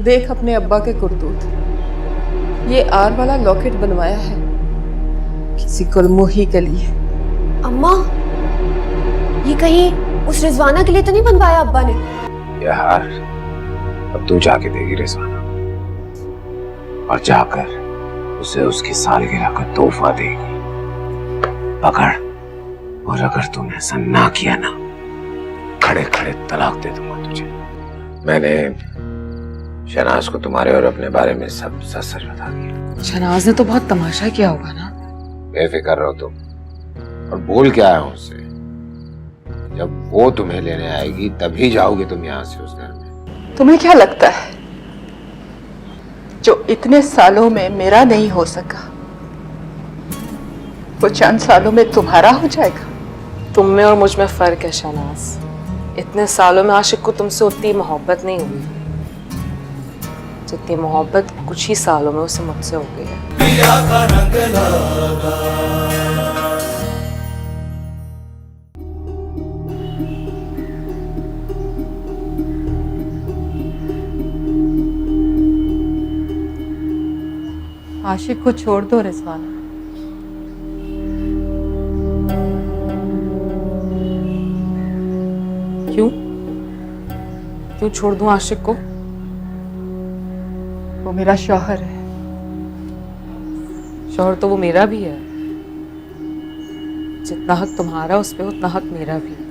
देख अपने अब्बा के करतूत। ये आर वाला लॉकेट बनवाया है किसी गुलमोही के लिए। अम्मा, ये कहीं उस रिजवाना के लिए तो नहीं बनवाया अब्बा ने? यार अब तू जाके देगी रिजवाना और जाकर उसे उसकी सालगिरह का तोहफा देगी। पकड़, और अगर तूने ऐसा ना किया ना, खड़े खड़े तलाक दे दूंगा तुझे। मैंने शहनाज को तुम्हारे और अपने बारे में सब सच सच बता दिया। शहनाज ने तो बहुत तमाशा किया होगा ना? बेफिक्र रहो तुम, और बोल के आया हूं उससे, जब वो तुम्हें लेने आएगी तभी जाओगे तुम यहाँ से उस घर में। तुम्हें क्या लगता है जो इतने सालों में मेरा नहीं हो सका वो चंद सालों में तुम्हारा हो जाएगा? तुम में और मुझ में फर्क है शहनाज। इतने सालों में आशिक को तुमसे उतनी मोहब्बत नहीं हुई जितनी मोहब्बत कुछ ही सालों में उसे मुझसे हो गई है। आशिक को छोड़ दो रिजवाना। क्यों क्यों छोड़ दूं आशिक को? वो मेरा शौहर है। शौहर तो वो मेरा भी है। जितना हक तुम्हारा उस पे उतना हक मेरा भी है।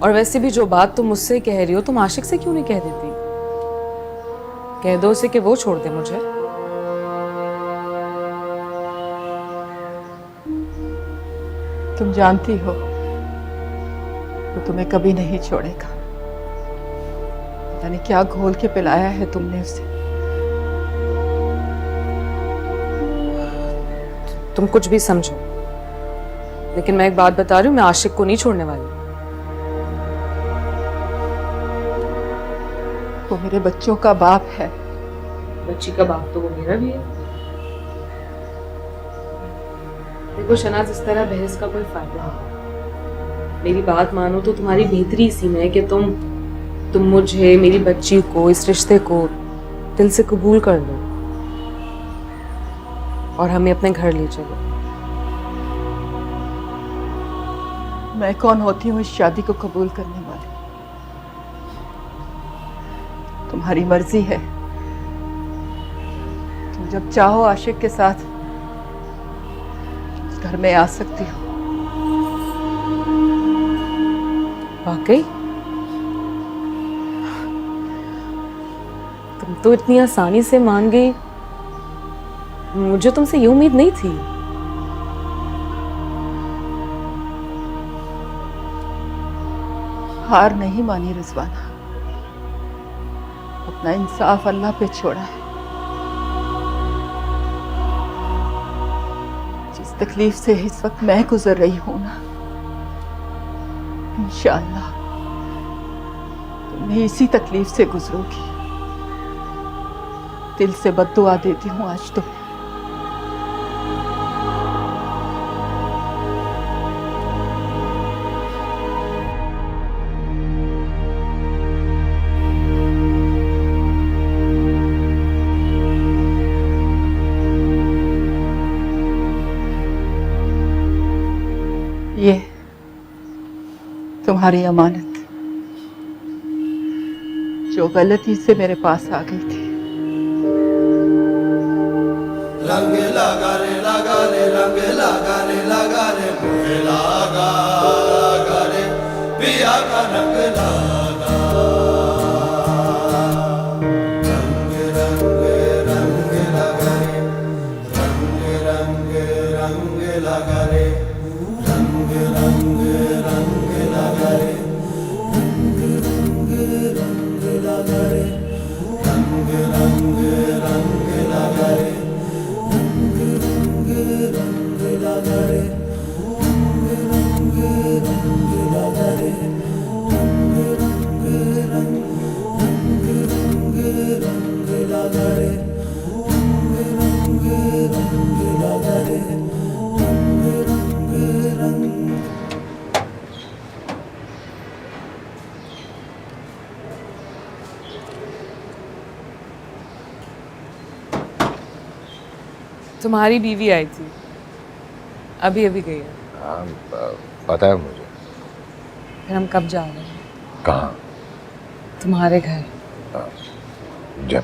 और वैसे भी जो बात तुम मुझसे कह रही हो तुम आशिक से क्यों नहीं कह देती? कह दो उसे कि वो छोड़ दे मुझे। तुम जानती हो वो तुम्हें कभी नहीं छोड़ेगा। पता नहीं क्या घोल के पिलाया है तुमने उसे। तुम कुछ भी समझो, लेकिन मैं एक बात बता रही हूँ, मैं आशिक को नहीं छोड़ने वाली। वो मेरे बच्चों का बाप है। बच्ची का बाप तो वो मेरा भी है। देखो शहनाज, इस तरह बहस का कोई फायदा नहीं। मेरी बात मानो तो तुम्हारी बेहतरी इसी में है कि तुम मुझे, मेरी बच्ची को, इस रिश्ते को दिल से कबूल कर लो और हमें अपने घर ले चलो। मैं कौन होती हूँ इस शादी को कबूल करने वाली? तुम्हारी मर्जी है। तुम जब चाहो आशिक के साथ उस घर में आ सकती हो। वाकई तुम तो इतनी आसानी से मान गई, मुझे तुमसे ये उम्मीद नहीं थी। हार नहीं मानी रिजवाना, अपना इंसाफ अल्लाह पे छोड़ा है। जिस तकलीफ से इस वक्त मैं गुजर रही हूं ना, इंशाअल्लाह तुम भी इसी तकलीफ से गुजरोगी। दिल से बद्दुआ देती हूँ आज तो। ये तुम्हारी अमानत जो गलती से मेरे पास आ गई थी। रंग लगा रे लगा रे रंग लगा रे लगा रे मुझे लगा रे पिया का रंग लगा। रंग रंग रंग लगा रे रंग रंग रंग लगा रे रंग रंग रंग लगा रे रंग रंग रंग लगा रे रंग रंग रंग लगा रे रंग रंग रंग लगा रे रंग रंग रंग लगा रे रंग रंग रंग रंग लगा रे रंग रंग रंग लगा रे रंग रंग रंग। तुम्हारी बीवी आई थी, अभी अभी गई है। हाँ, पता है मुझे। फिर हम कब जा रहे हैं? कहाँ? तुम्हारे घर। जब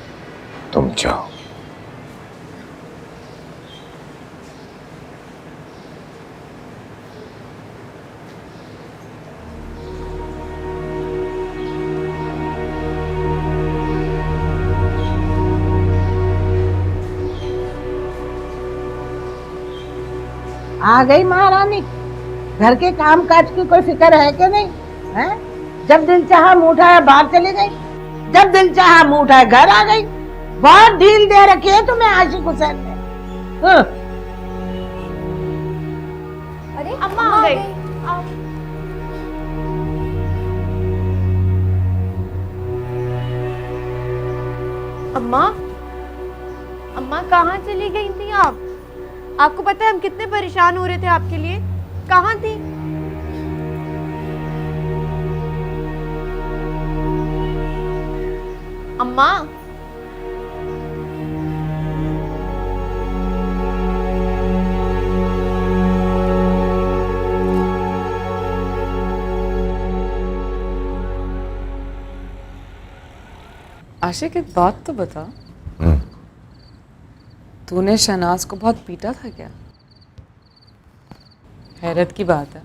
तुम चाहो। आ गई महारानी। घर के काम काज की कोई फिक्र है कि नहीं है? जब दिल चाहा मुंह उठाया बाहर चली गई, जब दिल चाहा मुंह उठाया घर आ गई। बहुत ढील दे रखी है तुम्हें आशिक हुसैन ने। अरे अम्मा आ गई। अम्मा, अम्मा कहाँ चली गई थी आप? आपको पता है हम कितने परेशान हो रहे थे आपके लिए। कहाँ थी? अम्मा, आशिक एक बात तो बता, तूने शहनाज को बहुत पीटा था क्या? हैरत की बात है,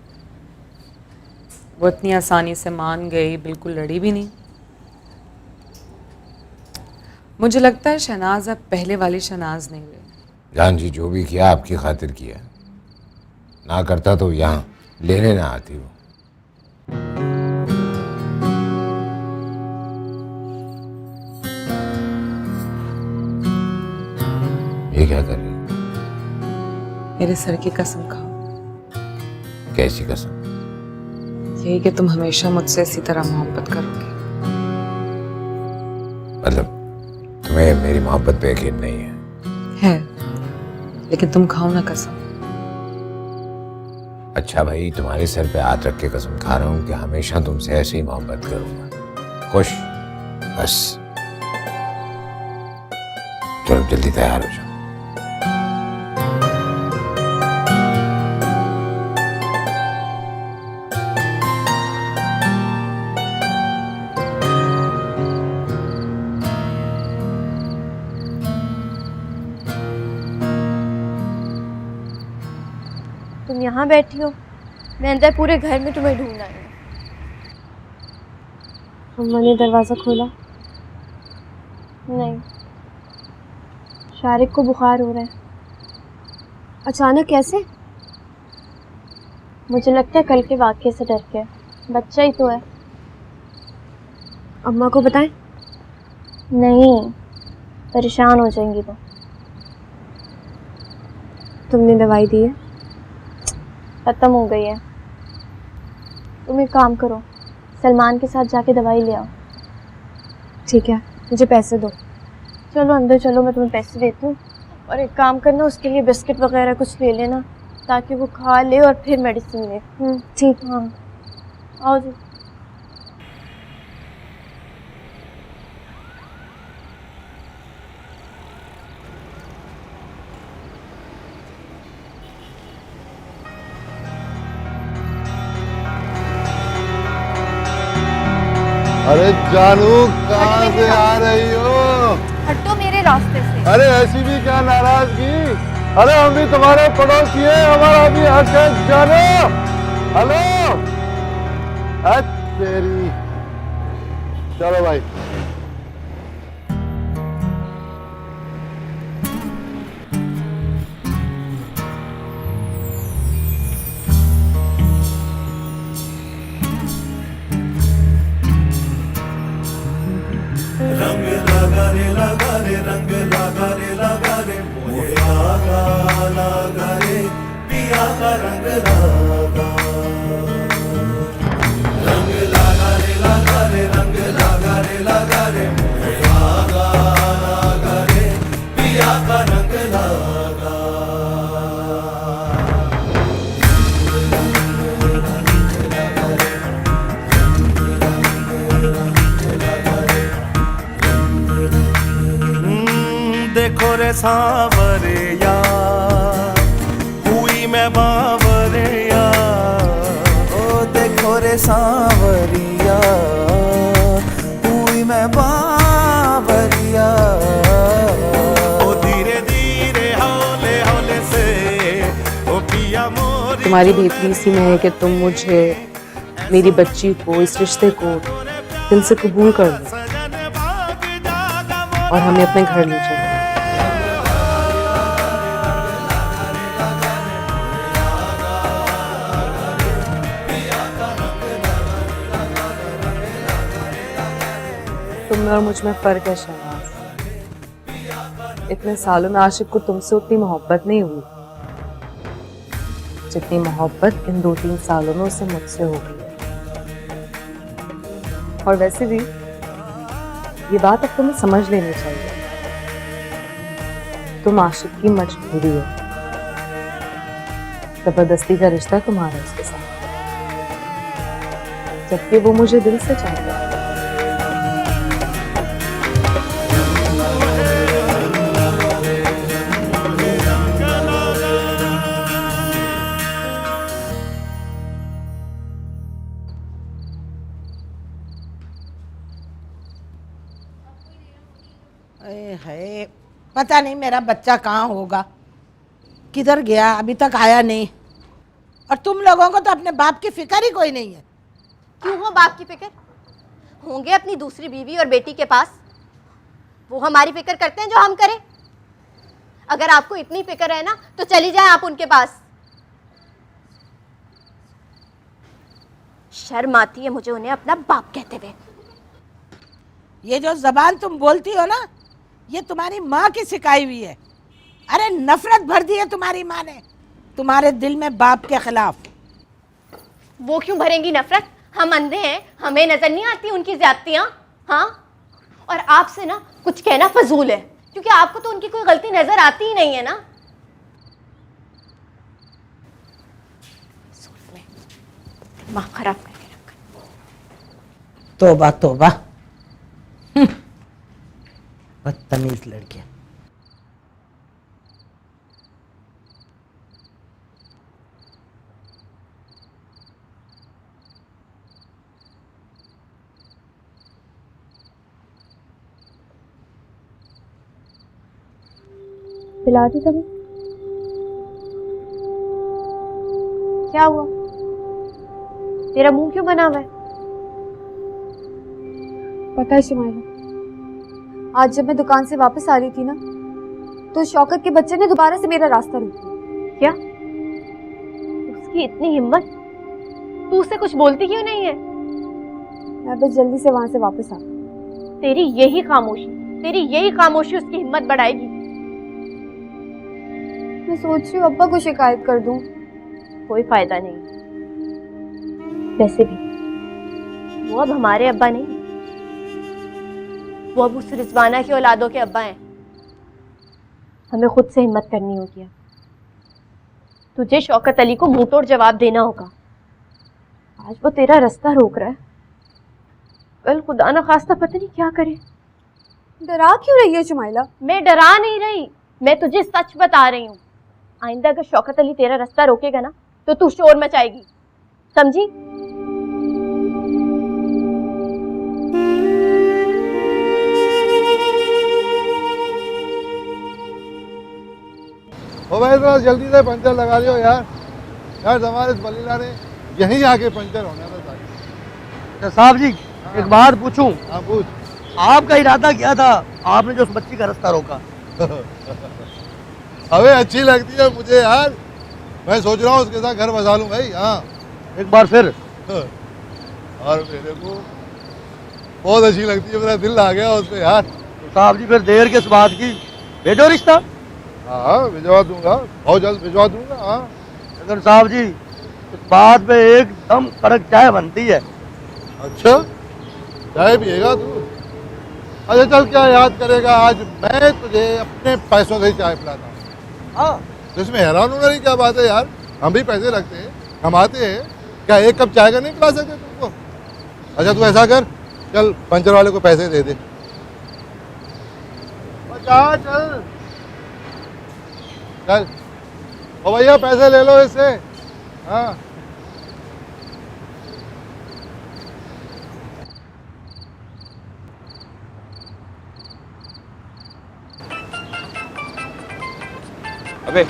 वो इतनी आसानी से मान गई, बिल्कुल लड़ी भी नहीं। मुझे लगता है शहनाज अब पहले वाली शहनाज नहीं रही। जान जी, जो भी किया आपकी खातिर किया, ना करता तो यहाँ लेने ना आती वो। ये क्या कर रही? मेरे सर की कसम खाओ। कैसी कसम? यही कि तुम हमेशा मुझसे इसी तरह मोहब्बत करोगे। मतलब तुम्हें मेरी मोहब्बत पे यकीन नहीं है? है, लेकिन तुम खाओ ना कसम। अच्छा भाई, तुम्हारे सर पे हाथ रख के कसम खा रहा हूँ कि हमेशा तुमसे ऐसे ही मोहब्बत करूंगा। खुश? बस चलो जल्दी तैयार हो जाओ। तुम यहाँ बैठी हो, मैं अंदर पूरे घर में तुम्हें ढूंढ आई हूँ। अम्मा ने दरवाज़ा खोला? नहीं। शारिक को बुखार हो रहा है। अचानक कैसे? मुझे लगता है कल के वाक़ये से डर के। बच्चा ही तो है। अम्मा को बताएं? नहीं, परेशान हो जाएंगी वो। तुमने दवाई दी है? खत्म हो गई है। तुम एक काम करो, सलमान के साथ जाके दवाई ले आओ। ठीक है, मुझे पैसे दो। चलो अंदर चलो, मैं तुम्हें पैसे देती हूँ। और एक काम करना, उसके लिए बिस्किट वगैरह कुछ ले लेना ताकि वो खा ले और फिर मेडिसिन ले। ठीक। हाँ, आओ जी। अरे जानू, कहाँ से आ रही हो? हटो मेरे रास्ते से। अरे ऐसी भी क्या नाराजगी? अरे हम भी तुम्हारे पड़ोसी हैं, हमारा भी हक है जानो। हेलो, तेरी। चलो भाई। रंग लगा रे लगा रे, रंग लगा रे लगा रे, मोहे लगा रे, पिया का रंग लगा। रंग लगा रे लगा रे, रंग लगा रे लगा रे, मोहे लगा रे, पिया का रंग लगा। देखो रे सांवरिया, रे सांवरिया हुई मैं बावरिया ओ धीरे धीरे हौले हौले से ओ पिया मोरी। तुम्हारी बेहतरी इसी में है कि तुम मुझे, मेरी बच्ची को, इस रिश्ते को दिल से कबूल कर लो और हमें अपने घर ले चलो। तुम में और मुझ में फर्क है शहनाज। इतने सालों में आशिक को तुमसे उतनी मोहब्बत नहीं हुई जितनी मोहब्बत इन 2-3 सालों में उसे मुझसे हो गई। और वैसे भी ये बात अब तुम्हें समझ लेनी चाहिए, तुम आशिक की मजबूरी हो, जबरदस्ती का रिश्ता तुम्हारा उसके साथ, जबकि वो मुझे दिल से चाहता है। है पता नहीं मेरा बच्चा कहाँ होगा, किधर गया, अभी तक आया नहीं। और तुम लोगों को तो अपने बाप की फिक्र ही कोई नहीं है। क्यों हो बाप की फिक्र? होंगे अपनी दूसरी बीवी और बेटी के पास, वो हमारी फिक्र करते हैं जो हम करें। अगर आपको इतनी फिक्र है ना तो चली जाए आप उनके पास। शर्म आती है मुझे उन्हें अपना बाप कहते हुए। ये जो जबान तुम बोलती हो ना, ये तुम्हारी माँ की सिखाई हुई है। अरे नफरत भर दी है तुम्हारी माँ ने तुम्हारे दिल में बाप के खिलाफ। वो क्यों भरेंगी नफरत? हम अंधे हैं, हमें नजर नहीं आती उनकी ज्यादतियां? हाँ, और आपसे ना कुछ कहना फजूल है, क्योंकि आपको तो उनकी कोई गलती नजर आती ही नहीं है ना। दिमाग खराब करके रखा। तौबा तौबा, बदतमीज लड़के। पिला दी तभी? क्या हुआ? तेरा मुंह क्यों बना हुआ है? पता है शुमाइला, आज जब मैं दुकान से वापस आ रही थी ना, तो शौकत के बच्चे ने दोबारा से मेरा रास्ता रोक दिया। क्या? उसकी इतनी हिम्मत? तू उससे कुछ बोलती क्यों नहीं है? मैं बस जल्दी से वहां से वापस आ। तेरी यही खामोशी उसकी हिम्मत बढ़ाएगी। मैं सोच रही हूँ अब्बा को शिकायत कर दूं। कोई फायदा नहीं। वैसे भी वो अब हमारे अब्बा नहीं, वो अब उस रिजवाना की औलादों के अब्बा हैं। हमें खुद से हिम्मत करनी होगी। अब तुझे शौकत अली को मुंह तोड़ जवाब देना होगा। आज वो तेरा रास्ता रोक रहा है, कल खुदा न खास्ता पता नहीं क्या करे। डरा क्यों रही है शुमाइला? मैं डरा नहीं रही, मैं तुझे सच बता रही हूँ। आइंदा अगर शौकत अली तेरा रास्ता रोकेगा ना तो तू शोर मचाएगी, समझी? ओ भाई थोड़ा जल्दी से पंचर लगा लियो यार। यार हमारे इस बलीला ने यहीं आके पंचर होना था ताकि। साहब जी एक बात पूछूं? हाँ पूछ। आपका इरादा क्या था? आपने जो उस बच्ची का रास्ता रोका। अबे अच्छी लगती है मुझे यार, मैं सोच रहा हूँ उसके साथ घर बसा लूँ भाई। हाँ एक बार फिर। और मेरे को बहुत अच्छी लगती है, मेरा दिल आ गया उस पर यार। तो साहब जी फिर देर किस बात की, भेजो रिश्ता। हाँ भिजवा दूंगा, बहुत जल्द भिजवा दूंगा। हाँ लेकिन साहब जी इस बात पे एकदम कड़क चाय बनती है। अच्छा चाय पिएगा तू? अच्छा चल क्या याद करेगा, आज मैं तुझे अपने पैसों से ही चाय पिलाता हूँ। हाँ तो इसमें हैरान होने की क्या बात है यार, हम भी पैसे रखते हैं, कमाते हैं, क्या एक कप चाय का नहीं पिला सकते तुमको? अच्छा तू ऐसा कर, चल पंचर वाले को पैसे दे दे। जा चल चल, ओ भैया पैसे ले लो इससे। हाँ अबे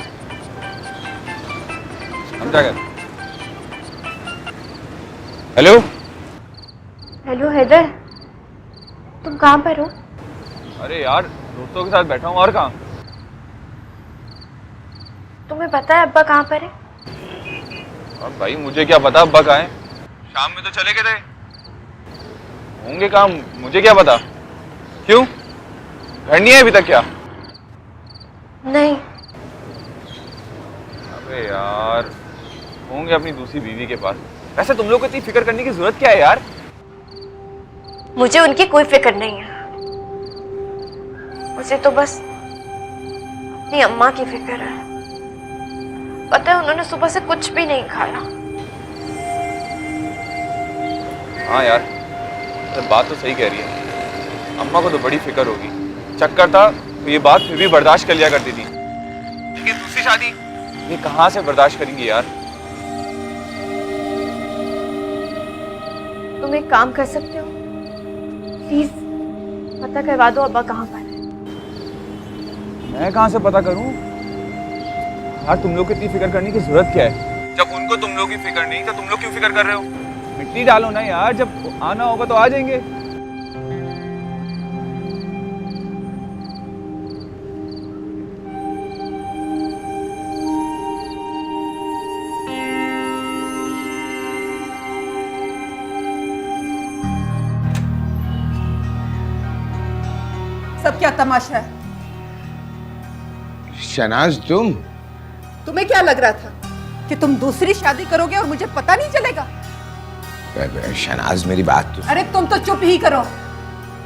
हम क्या कर? हेलो हेलो हैदर, तुम कहाँ पर हो? अरे यार दोस्तों के साथ बैठा हूँ, और कहाँ? तुम्हें पता है अब्बा कहाँ पर है? अब भाई मुझे क्या पता अब्बा कहाँ है? शाम में तो चले गए थे, होंगे कहाँ मुझे क्या पता? क्यों, घर नहीं है अभी तक क्या? नहीं। अबे यार होंगे अपनी दूसरी बीवी के पास। वैसे तुम लोग को इतनी फिक्र करने की जरूरत क्या है यार? मुझे उनकी कोई फिक्र नहीं है, मुझे तो बस अपनी अम्मा की फिक्र है। पता है उन्होंने सुबह से कुछ भी नहीं खाया। हाँ यार तो बात तो सही कह रही है, अम्मा को तो बड़ी फिक्र होगी। चक्कर था तो ये बात फिर भी बर्दाश्त कर लिया करती थी, लेकिन दूसरी शादी ये कहाँ से बर्दाश्त करेंगी यार? तुम एक काम कर सकते हो, प्लीज पता करवा दो अब्बा कहाँ पर है। मैं कहाँ से पता करूं? यार तुम लोग को इतनी फिक्र करने की जरूरत क्या है? जब उनको तुम लोग की फिक्र नहीं तो तुम लोग क्यों फिक्र कर रहे हो? मिट्टी डालो ना यार, जब आना होगा तो आ जाएंगे। सब क्या तमाशा है? शहनाज तुम्हें क्या लग रहा था कि तुम दूसरी शादी करोगे और मुझे पता नहीं चलेगा? शहनाज मेरी बात तो। अरे तुम तो चुप ही करो,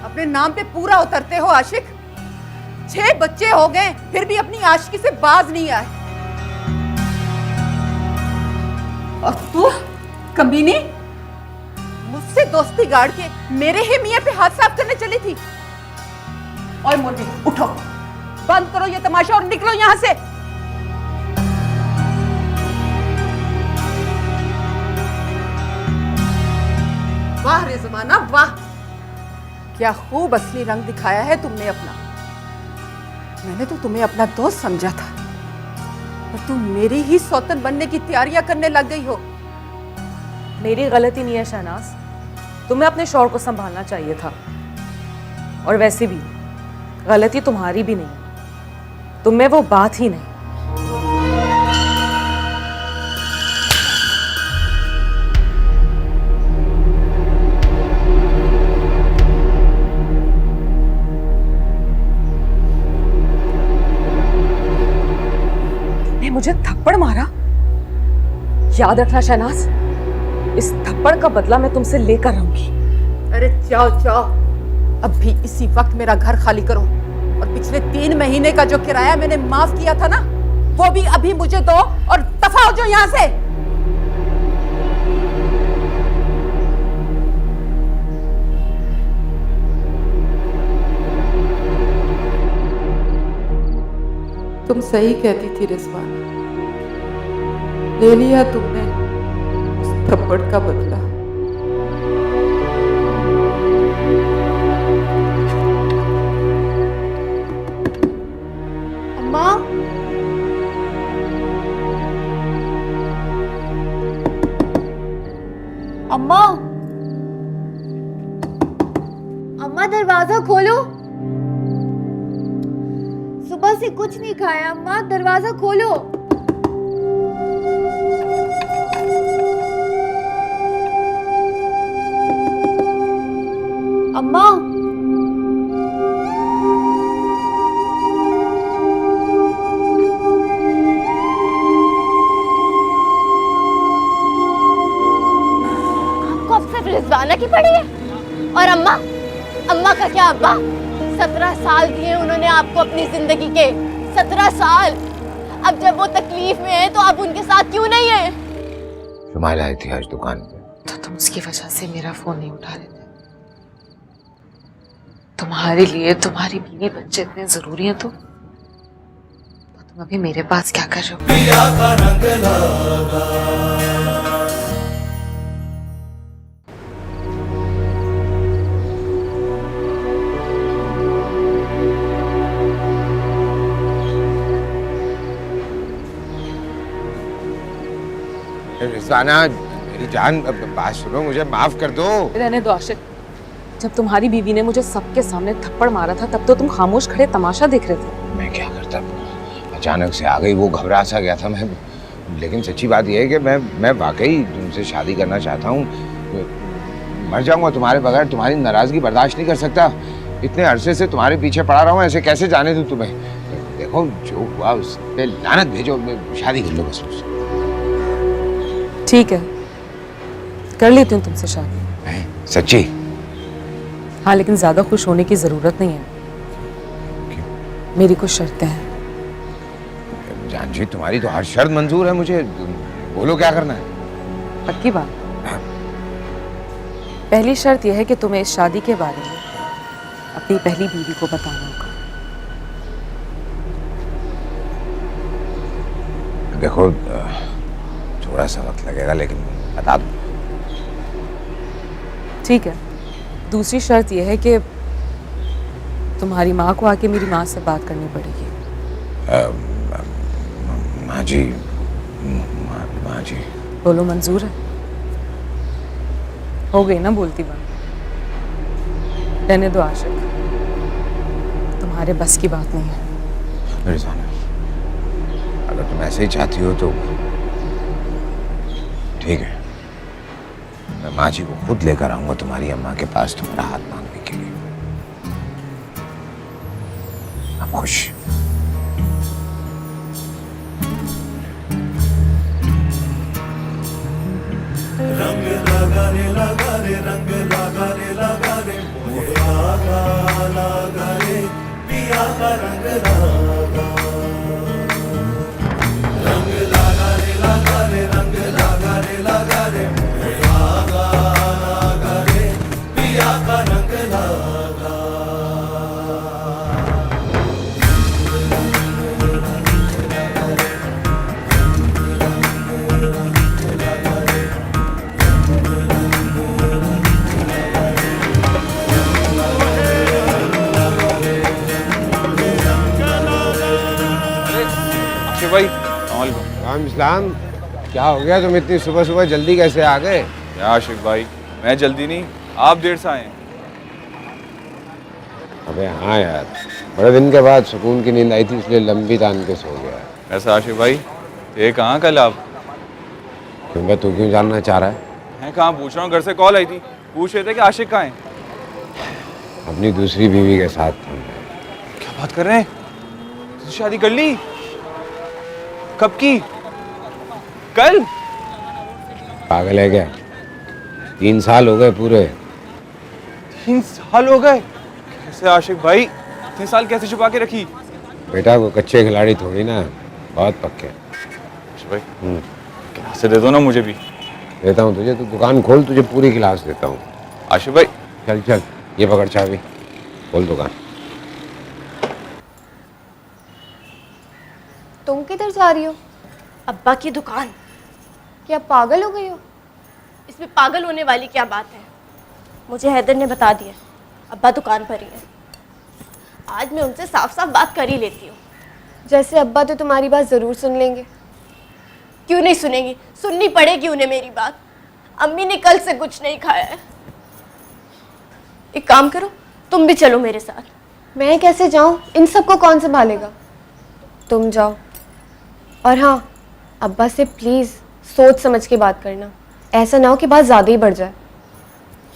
अपने नाम पे पूरा उतरते हो आशिक। 6 बच्चे हो गए फिर भी अपनी आशिकी से बाज नहीं आए। और तू कमीनी मुझसे दोस्ती गाड़ के मेरे ही मियां पे हाथ साफ करने चली थी। और मोटी उठो, बंद करो ये तमाशा और निकलो यहां से। वाह रे जमाना वाह, क्या खूब असली रंग दिखाया है तुमने अपना। मैंने तो तुम्हें अपना दोस्त समझा था और तुम मेरी ही सौतन बनने की तैयारियां करने लग गई हो। मेरी गलती नहीं है शहनाज, तुम्हें अपने शौहर को संभालना चाहिए था। और वैसे भी गलती तुम्हारी भी नहीं, तुम में वो बात ही नहीं। तुमने मुझे थप्पड़ मारा, याद रखना शहनाज, इस थप्पड़ का बदला मैं तुमसे लेकर रहूंगी। अरे जाओ जाओ, अब भी इसी वक्त मेरा घर खाली करो और पिछले 3 महीने का जो किराया मैंने माफ किया था ना, वो भी अभी मुझे दो और दफा हो जाओ यहां से। तुम सही कहती थी रिजवाना, ले लिया तुमने उस थप्पड़ का बदला। अम्मा, अम्मा, अम्मा दरवाजा खोलो। सुबह से कुछ नहीं खाया अम्मा, दरवाजा खोलो। अम्मा, आपको अब सिर्फ रिजवाना की पड़ी है? और अम्मा, अम्मा का क्या अब्बा? 17 साल दिए उन्होंने आपको अपनी जिंदगी के, 17 साल। अब जब वो तकलीफ में है तो आप उनके साथ क्यों नहीं है? शुमाइल आई थी आज दुकान पे, तो तुम उसकी वजह से मेरा फोन नहीं उठा रहे थे। तुम्हारे लिए तुम्हारी बीवी बच्चे इतने जरूरी हैं तो तुम अभी मेरे पास क्या कर रहे हो? पिया का रंग लागा। रिजवाना मेरी जान, बात सुनो, मुझे माफ कर दो। रहने दो आशिक। जब तुम्हारी बीवी ने मुझे सबके सामने थप्पड़ मारा था तब तो तुम खामोश खड़े तमाशा देख रहे थे। मैं क्या करता, अचानक से आ गई, वो घबरा सा गया था मैं। लेकिन सच्ची बात यह है कि मैं वाकई तुमसे शादी करना चाहता हूँ। मर जाऊंगा तुम्हारे बगैर, तुम्हारी नाराजगी बर्दाश्त नहीं कर सकता। इतने अरसे से तुम्हारे पीछे पड़ा रहा हूँ, ऐसे कैसे जाने दूँ तुम्हें? देखो जो हुआ उस पे लानत भेजो, शादी कर लो बस मुझसे। ठीक है, कर लेती हूँ तुमसे शादी। सच्ची? हाँ, लेकिन ज्यादा खुश होने की जरूरत नहीं है। मेरी कुछ शर्तें हैं। जान जी, तुम्हारी तो हर शर्त मंजूर है मुझे, बोलो क्या करना है। पक्की बात? पहली शर्त यह है कि तुम्हें इस शादी के बारे में अपनी पहली बीवी को बताना होगा। देखो थोड़ा सा वक्त लगेगा, लेकिन बता दो। ठीक है। दूसरी शर्त यह है कि तुम्हारी माँ को आके मेरी माँ से बात करनी पड़ेगी। माँ जी, माँ जी। बोलो, मंजूर है? हो गई ना बोलती बात? रहने दो आशिक, तुम्हारे बस की बात नहीं है। रिजवाना, अगर तुम ऐसे ही चाहती हो तो ठीक है, मैं माँ जी को खुद लेकर आऊंगा तुम्हारी अम्मा के पास तुम्हारा हाथ मांगने के लिए। आप खुश? रंग लगा रे रंग लगा रे मोहे लगा रे पिया का रंग लगा। रंग लगा रे रंग लगा रे मोहे लगा रे पिया का रंग लगा। भाई राम इस्लाम, क्या हो गया? तुम इतनी सुबह सुबह जल्दी कैसे आ गए? क्या आशिक भाई, मैं जल्दी नहीं, आप देर से आए हैं। अबे हाँ यार, बड़े दिन के बाद सुकून की नींद आई थी, इसलिए लंबी तान के सो गया। ऐसा आशिक भाई, ये कहाँ कल आप? क्यों, तू क्यों जानना चाह रहा है? मैं कहाँ पूछ रहा हूँ, घर से कॉल आई थी, पूछ रहे थे कि आशिक कहाँ है। अपनी दूसरी बीवी के साथ था। क्या बात कर रहे हैं? तुझे शादी कर ली? कब की? कल? पागल है क्या? 3 साल हो गए पूरे। 3 साल हो गए? कैसे आशिक भाई, 3 साल कैसे छुपा के रखी? बेटा को कच्चे खिलाड़ी थोड़ी ना, बहुत पक्के। आशिक भाई, गिलास दे दो ना मुझे भी। देता हूँ तुझे, तू दुकान खोल, तुझे पूरी गिलास देता हूँ। आशिक भाई चल चल, ये पकड़ चाबी, खोल दुकान। तुम किधर जा रही हो? अब्बा की दुकान। क्या पागल हो गई हो? इसमें पागल होने वाली क्या बात है? मुझे हैदर ने बता दिया, अब्बा दुकान पर ही है। आज मैं उनसे साफ साफ बात कर ही लेती हूँ। जैसे अब्बा तो तुम्हारी बात ज़रूर सुन लेंगे। क्यों नहीं सुनेंगी? सुननी पड़ेगी उन्हें मेरी बात। अम्मी ने कल से कुछ नहीं खाया है। एक काम करो, तुम भी चलो मेरे साथ। मैं कैसे जाऊँ? इन सबको कौन संभालेगा? तुम जाओ। और हाँ, अब्बा से प्लीज़ सोच समझ के बात करना, ऐसा ना हो कि बात ज़्यादा ही बढ़ जाए।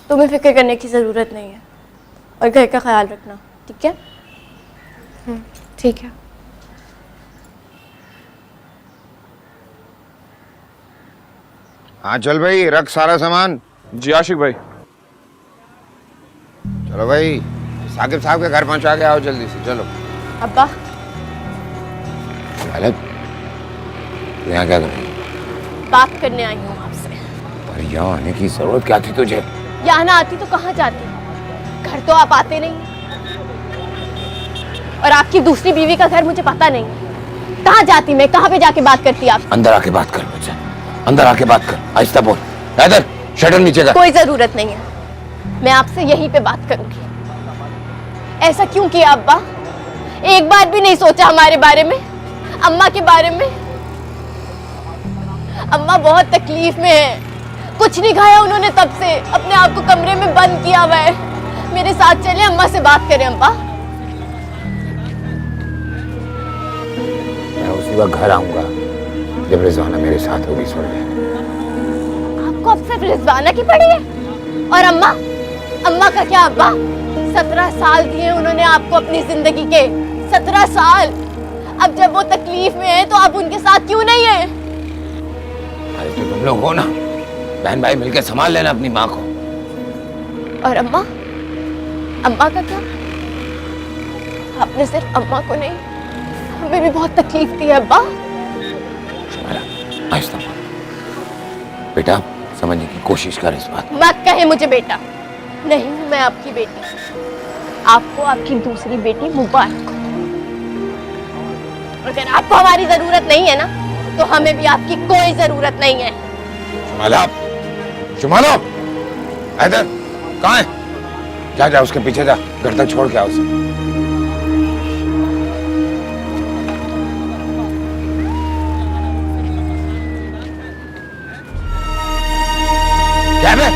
तुम्हें फिक्र करने की ज़रूरत नहीं है, और घर का ख्याल रखना, ठीक है? ठीक है। हाँ चल भाई, रख सारा सामान। जी आशिक भाई। चलो भाई, साकिब साहब के घर पहुंचा के आओ जल्दी से, चलो। अब्बा, गलत, यहाँ क्या कर रही? बात करने आई हूँ आपसे। पर यहाँ आने की जरूरत क्या थी तुझे? यहाँ ना आती तो कहाँ जाती? घर तो आप आते नहीं, और आपकी दूसरी बीवी का घर मुझे पता नहीं। कहाँ जाती मैं? कहाँ पे जाके बात करती आप? अंदर आके बात कर मुझसे, अंदर आके बात कर, आहिस्ता बोल। हैदर, शटर नीचे कर। कोई जरूरत नहीं है, मैं आपसे यहीं पे बात करूंगी। ऐसा क्यों किया अब्बा? एक बार भी नहीं सोचा हमारे बारे में, अम्मा के बारे में? अम्मा बहुत तकलीफ में है, कुछ नहीं खाया उन्होंने तब से, अपने आप को कमरे में बंद किया हुआ है। मेरे साथ चले, अम्मा से बात करें। अम्मा, मैं उसी वक्त घर आऊंगा जब रिजवाना मेरे साथ होगी। सुन ले, आपको अब सिर्फ रिजवाना की पड़ी है? और अम्मा, अम्मा का क्या? अब्बा 17 साल दिए उन्होंने आपको अपनी जिंदगी के, 17 साल। अब जब वो तकलीफ में है तो आप उनके साथ क्यों नहीं है? अरे तो तुम लोग हो ना, बहन भाई मिलकर संभाल लेना अपनी माँ को। और अम्मा, अम्मा का क्या? आपने सिर्फ अम्मा को नहीं, हमें भी बहुत तकलीफ दी है अब्बा। आहिस्ता बेटा, समझने की कोशिश कर इस बात। मत कहे मुझे बेटा, नहीं हूं मैं आपकी बेटी। आपको आपकी दूसरी बेटी मुबारक हो। अगर आपको हमारी जरूरत नहीं है ना, तो हमें भी आपकी कोई जरूरत नहीं है। शुमाला, शुमाला, इधर कहाँ है? जा जा उसके पीछे जा, घर तक छोड़ के आओ उसे। क्या है?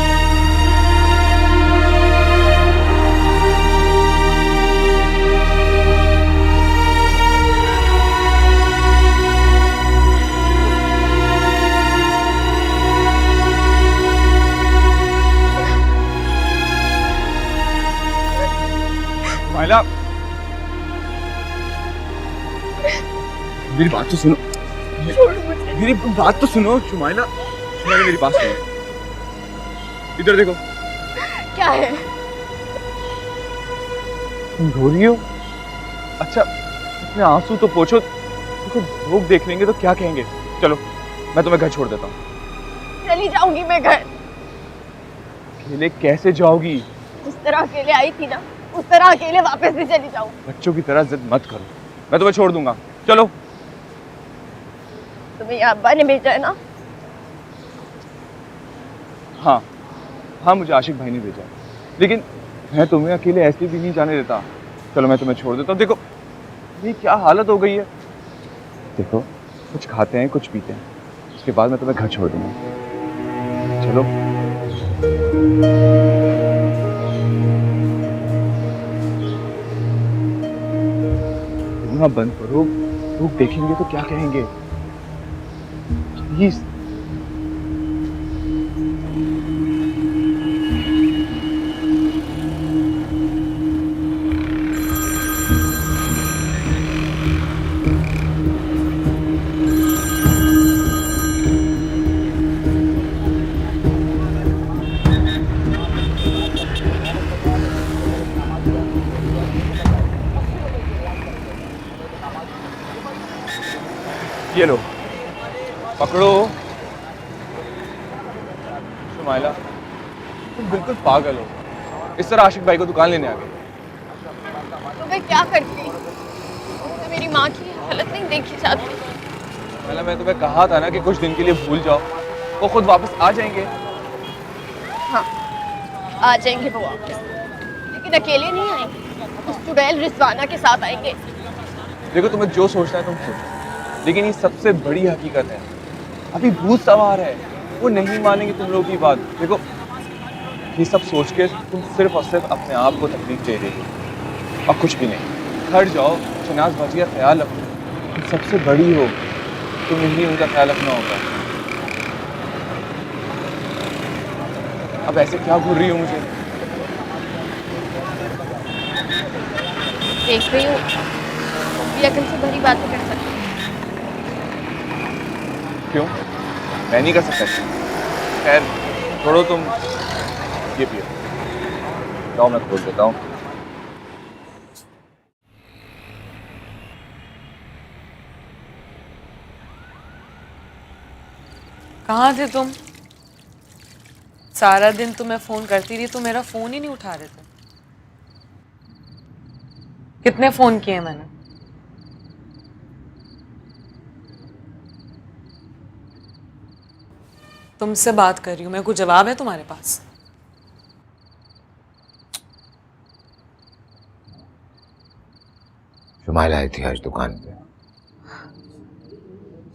माइला, मेरी बात तो सुनो, मेरी बात तो सुनो शुमाइला, शुमाइला मेरी बात सुनो, इधर देखो। क्या है? तुम रो रही हो? अच्छा, इतने आंसू तो पोंछो, देखो लोग देख लेंगे तो क्या कहेंगे। चलो मैं तुम्हें घर छोड़ देता हूँ। चली जाऊंगी मैं घर। अकेले कैसे जाओगी? जिस तरह अकेले आई थी ना, उस तरह अकेले वापस भी चली जाऊं। बच्चों की तरह जिद मत करो, मैं तुम्हें छोड़ दूंगा। चलो। तुम्हें अब्बा ने भेजा है ना? हाँ हाँ, मुझे आशिक भाई ने भेजा, लेकिन मैं तुम्हें अकेले ऐसे भी नहीं जाने देता। चलो मैं तुम्हें छोड़ देता हूँ। देखो ये क्या हालत हो गई है। देखो कुछ खाते हैं, कुछ पीते हैं, उसके बाद मैं तुम्हें घर छोड़ दूंगा। चलो। रोना बंद करो, लोग देखेंगे तो क्या कहेंगे। प्लीज। ये लो, पकड़ो। शुमाइला, तुम बिल्कुल पागल हो, इस तरह आशिक भाई को दुकान लेने आ गए। तो मैं क्या करती? तो मेरी माँ की हालत नहीं देखी जाती। पहले मैं तुम्हें कहा था ना कि कुछ दिन के लिए भूल जाओ, वो खुद वापस आ जाएंगे। हाँ, आ जाएंगे वो वापस, लेकिन अकेले नहीं आएंगे, उस चुड़ैल रिजवाना के साथ आएंगे। देखो तुम्हें जो सोचना है तुम सोचो, लेकिन ये सबसे बड़ी हकीकत है, अभी भूत सवार है, वो नहीं मानेंगे तुम लोगों की बात। देखो ये सब सोच के तुम सिर्फ और सिर्फ अपने आप को तकलीफ दे रही हो और कुछ भी नहीं। हट जाओ, शनाज बाजी का ख्याल रखो, तुम सबसे बड़ी हो, तुम्हें ही उनका ख्याल रखना होगा। अब ऐसे क्या घूर रही हो मुझे? देख रही हूँ, ये अकल से भरी बातें कर सकती। क्यों? मैं नहीं कर सकता? खैर छोड़ो, तुम ये पियो, जाओ मैं खोल देता हूँ। कहाँ थे तुम? सारा दिन तुम्हें फोन करती रही, तुम मेरा फोन ही नहीं उठा रहे थे। कितने फोन किए मैंने? तुमसे बात कर रही हूँ मैं, कुछ जवाब है तुम्हारे पास? शुमाइला आई थी आज दुकान पे।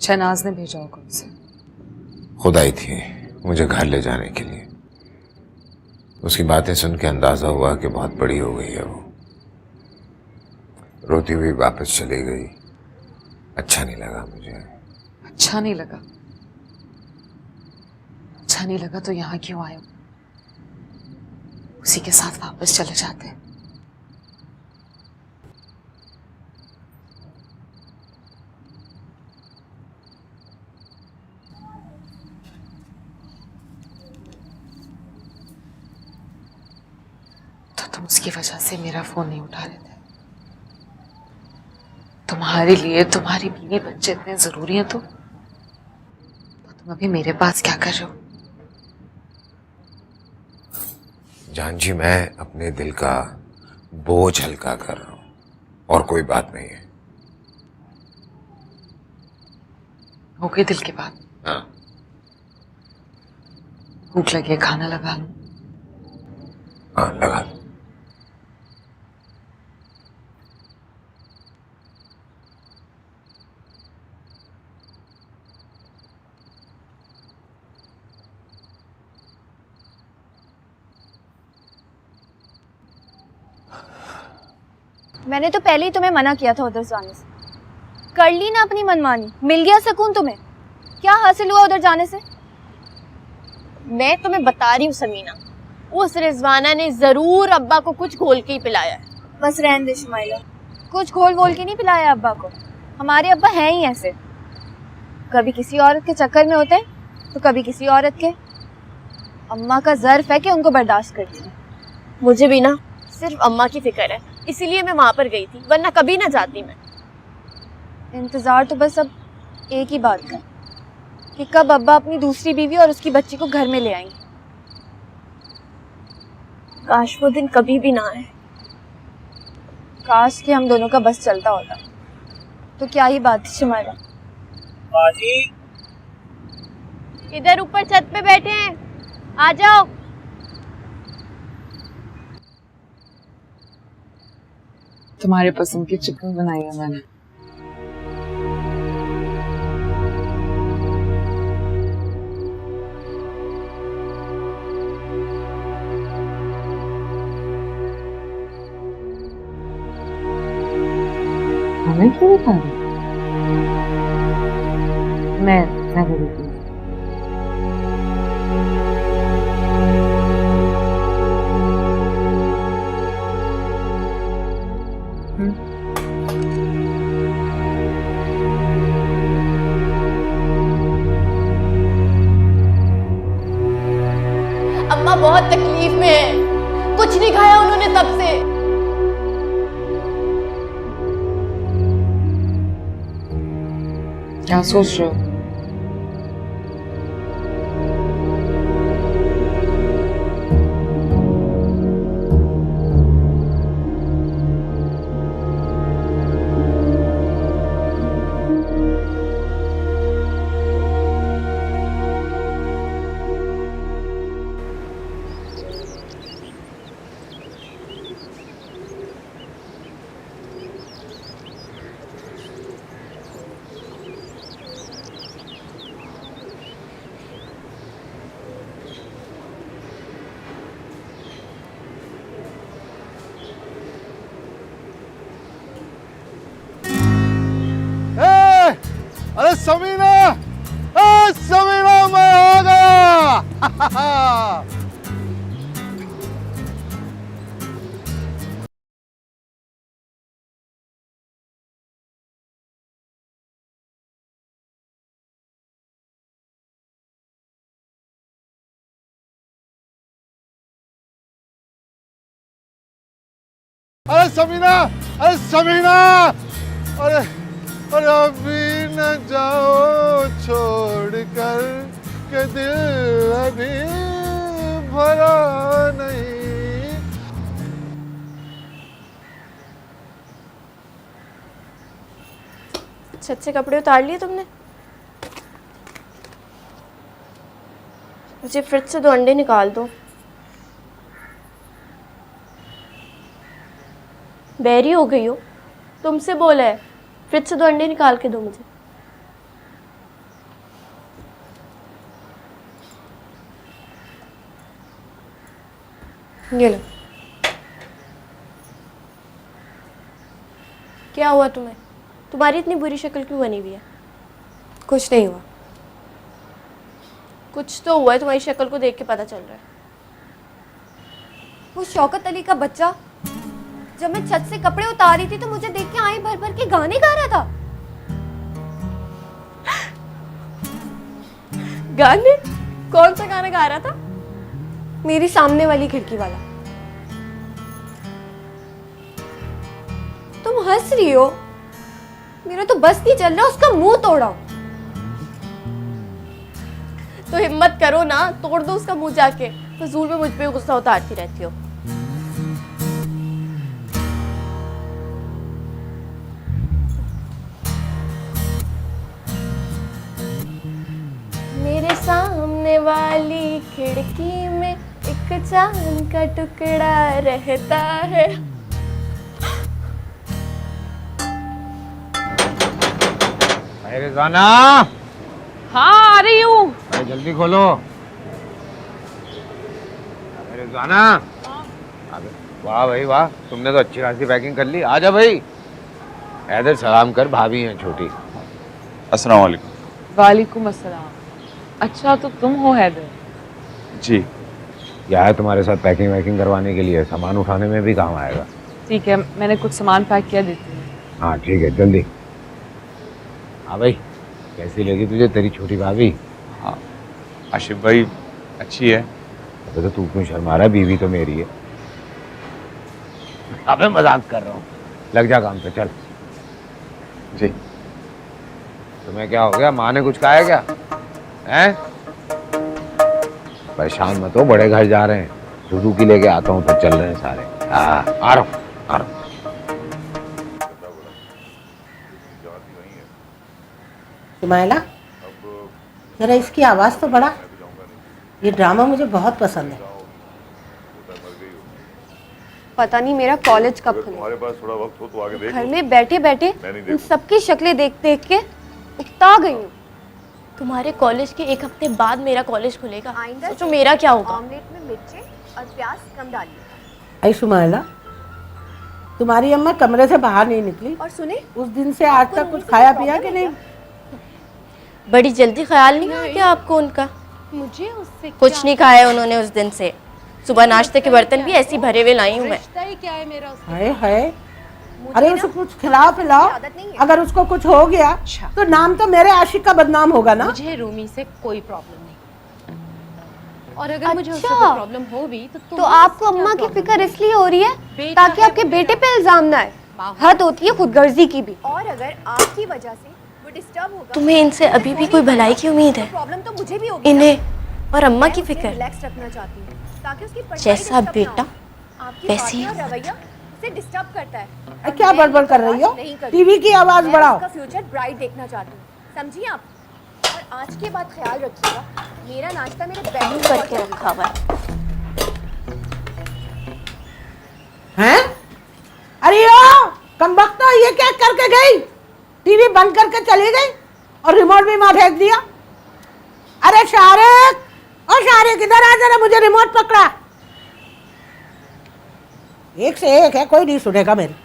शहनाज ने भेजा होगा उसे। खुद आई थी मुझे घर ले जाने के लिए। उसकी बातें सुन के अंदाजा हुआ कि बहुत बड़ी हो गई है वो। रोती हुई वापस चली गई। अच्छा नहीं लगा मुझे। अच्छा नहीं लगा? अच्छा नहीं लगा तो यहाँ क्यों आए हो? उसी के साथ वापस चले जाते। तो तुम उसकी वजह से मेरा फोन नहीं उठा रहे थे। तुम्हारे लिए तुम्हारी बीवी बच्चे इतने जरूरी हैं तो तुम अभी मेरे पास क्या कर रहे हो? जान जी, मैं अपने दिल का बोझ हल्का कर रहा हूं और कोई बात नहीं है। हो गई दिल की बात? हाँ। भूख लगी है, खाना लगा लूं? हाँ, लगा लो। मैंने तो पहले ही तुम्हें मना किया था उधर जाने से। कर ली ना अपनी मनमानी, मिल गया सुकून तुम्हें। क्या हासिल हुआ उधर जाने से? मैं तुम्हें बता रही हूँ समीना, उस रिजवाना ने जरूर अब्बा को कुछ घोल के ही पिलाया है। बस रहने दे शुमाइला, कुछ घोल वोल के नहीं पिलाया अब्बा को। हमारे अब्बा हैं ही ऐसे, कभी किसी औरत के चक्कर में होते हैं तो कभी किसी औरत के। अम्मा का ज़र्फ है कि उनको बर्दाश्त करती है। मुझे भी ना सिर्फ अम्मा की फिक्र है, इसीलिए मैं वहां पर गई थी, वरना कभी ना जाती मैं। इंतजार तो बस अब एक ही बात का कि कब अब्बा अपनी दूसरी बीवी और उसकी बच्ची को घर में ले आएंगे। काश वो दिन कभी भी ना आए। काश कि हम दोनों का बस चलता होता तो क्या ही बात थी शुमाइला। बाजी, इधर ऊपर छत पे बैठे हैं, आ जाओ। तुम्हारे पसंद की चिकन बनाई है मैंने। हमें क्यों बता रही? मैं दे देती हूँ। अम्मा बहुत तकलीफ में है, कुछ नहीं खाया उन्होंने तब से। क्या सोच रहे हो? अरे समीना, समीना मैं आ गया। अरे समीना, अरे समीना, अरे अरे अभी न जाओ छोड़कर के दिल अभी भरा नहीं। छत से कपड़े उतार लिए तुमने? मुझे फ्रिज से 2 अंडे निकाल दो। बैरी हो गई हो, तुमसे बोला है फ्रिज से 2 अंडे निकाल के दो मुझे। ये लो। क्या हुआ तुम्हें? तुम्हारी इतनी बुरी शक्ल क्यों बनी हुई है? कुछ नहीं हुआ। कुछ तो हुआ है, तुम्हारी शक्ल को देख के पता चल रहा है। वो शौकत अली का बच्चा जब मैं छत से कपड़े उतार रही थी तो मुझे देख के आए भर भर के गाने गा रहा था। गाने? कौन सा गाना गा रहा था? मेरी सामने वाली खिड़की वाला। तुम हंस रही हो, मेरा तो बस नहीं चल रहा उसका मुंह तोड़ो। तो हिम्मत करो ना, तोड़ दो उसका मुंह जाके। फजूल में मुझ पे गुस्सा उतारती रहती हो। मेरे सामने वाली खिड़की में एक चांद का टुकड़ा रहता है। रिजवाना, हाँ आ रही हूँ। भाई जल्दी खोलो। रिजवाना, वाह भाई वाह, तुमने तो अच्छी खासी पैकिंग कर ली। आजा भाई, हैदर सलाम कर, भाभी हैं छोटी। अस्सलाम वालेकुम। वालेकुम अस्सलाम। अच्छा तो तुम हो हैदर? जी, यह है तुम्हारे साथ पैकिंग वैकिंग करवाने के लिए, सामान उठाने में भी काम आएगा। ठीक है, मैंने कुछ सामान पैक किया, देती हूँ। हाँ ठीक है, जल्दी। हाँ भाई, कैसी लगी तुझे तेरी छोटी भाभी? हाँ आशिफ भाई अच्छी है। तो तू क्यों शर्मा रहा है, बीवी तो मेरी है। अबे मजाक कर रहा हूँ, लग जा काम पे, चल। जी। तुम्हें क्या हो गया, माँ ने कुछ कहा है क्या? हैं? परेशान मत हो, बड़े घर जा रहे हैं। सुजुकी लेके आता हूँ, फिर चल रहे हैं सारे। आ रहा हूँ, आ रहा हूँ। सुमाइला, जरा इसकी आवाज़ तो बढ़ा। ये ड्रामा मुझे बहुत पसंद है। पता नहीं मेरा कॉलेज कब खुलेगा। तुम्हारे पास थोड़ा वक्त हो तो आगे देख घर में बैठे बैठे मैं नहीं इन सबकी शक्लें देख देख के उकता गई हूँ। तुम्हारे कॉलेज के एक हफ्ते बाद मेरा कॉलेज खुलेगा। आइंदा सोचो मेरा क्या होगा। ऑमलेट में मिर्ची और प्याज कम डालिए। अरे सुमाइला, तुम्हारी अम्मा कमरे से बाहर नहीं निकली और सुने, उस दिन से आज तक कुछ खाया पिया कि नहीं? बड़ी जल्दी ख्याल नहीं आया क्या आपको उनका? मुझे उससे कुछ नहीं खाया उन्होंने उस दिन से। सुबह नाश्ते के बर्तन भी ऐसी भरे हुए लाई हूँ मैं। क्या है मेरा उससे? हाय हाय, अरे उसे कुछ खिलाओ पिलाओ। अगर उसको कुछ हो गया तो नाम तो मेरे आशिक का बदनाम होगा ना। मुझे रूमी से कोई प्रॉब्लम नहीं, और अगर मुझे उससे अच्छा। कोई प्रॉब्लम हो भी तो आपको अम्मा की फिक्र इसलिए हो रही है ताकि आपके बेटे पे इल्जाम ना आए। हद होती है खुदगर्जी की भी। और अगर आपकी वजह से वो डिस्टर्ब होगा, तुम्हें इनसे अभी भी कोई भलाई की उम्मीद है? प्रॉब्लम तो मुझे भी होगी। इन्हें और अम्मा की फिक्र। रिलैक्स रखना चाहती हूँ ताकि उसकी पढ़ाई जैसा डिस्टर्ब ना बेटा हो। आपकी वैसी बातें और रवैया उसे डिस्टर्ब करता है। क्या बड़बड़ कर रही हो? टीवी की आवाज बढ़ाओ। उसका फ्यूचर ब्राइट देखना चाहती हूँ, समझिए आप। और आज के बाद ख्याल रखिएगा, मेरा नाश्ता मेरे बेडरूम करके रखा हुआ हैं? अरे ओ कमबख्ता, ये क्या करके गई? टीवी बंद करके चली गई और रिमोट भी मां फेंक दिया। अरे शारिक, ओ शारिक इधर आ जरा, मुझे रिमोट पकड़ा। एक से एक है, कोई नहीं सुनेगा मेरी।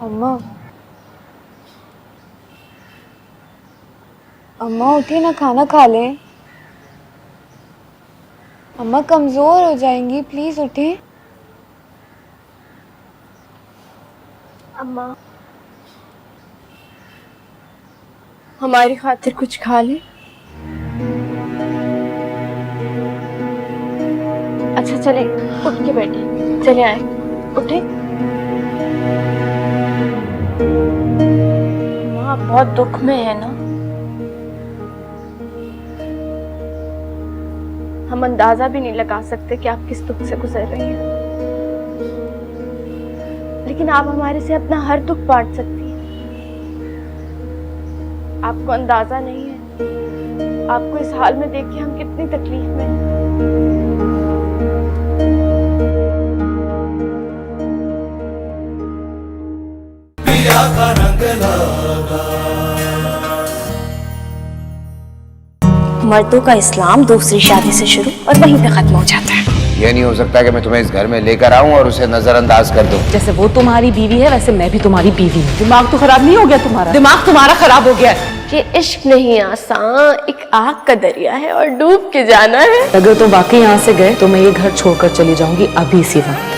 अम्मा, अम्मा उठे ना, खाना खा लें। अम्मा कमजोर हो जाएंगी, प्लीज उठे। अम्मा हमारी खातिर कुछ खा ले। अच्छा चले, उठ के बैठे, चले आए, उठे। माँ बहुत दुख में है ना? हम अंदाजा भी नहीं लगा सकते कि आप किस दुख से गुजर रही हैं, लेकिन आप हमारे से अपना हर दुख बांट सकती हैं। आपको अंदाजा नहीं है आपको इस हाल में देख के हम कितनी तकलीफ में हैं। पिया का रंग लागा। मर्दों का इस्लाम दूसरी शादी से शुरू और वहीं पे खत्म हो जाता है। ये नहीं हो सकता कि मैं तुम्हें इस घर में लेकर आऊं और उसे नजरअंदाज कर दूं। जैसे वो तुम्हारी बीवी है वैसे मैं भी तुम्हारी बीवी हूँ। दिमाग तो खराब नहीं हो गया तुम्हारा? दिमाग तुम्हारा खराब हो गया है। ये इश्क नहीं आसान, एक आग का दरिया है और डूब के जाना है। अगर तुम वाकई यहाँ से गए तो मैं ये घर छोड़कर चली जाऊंगी अभी इसी वक्त।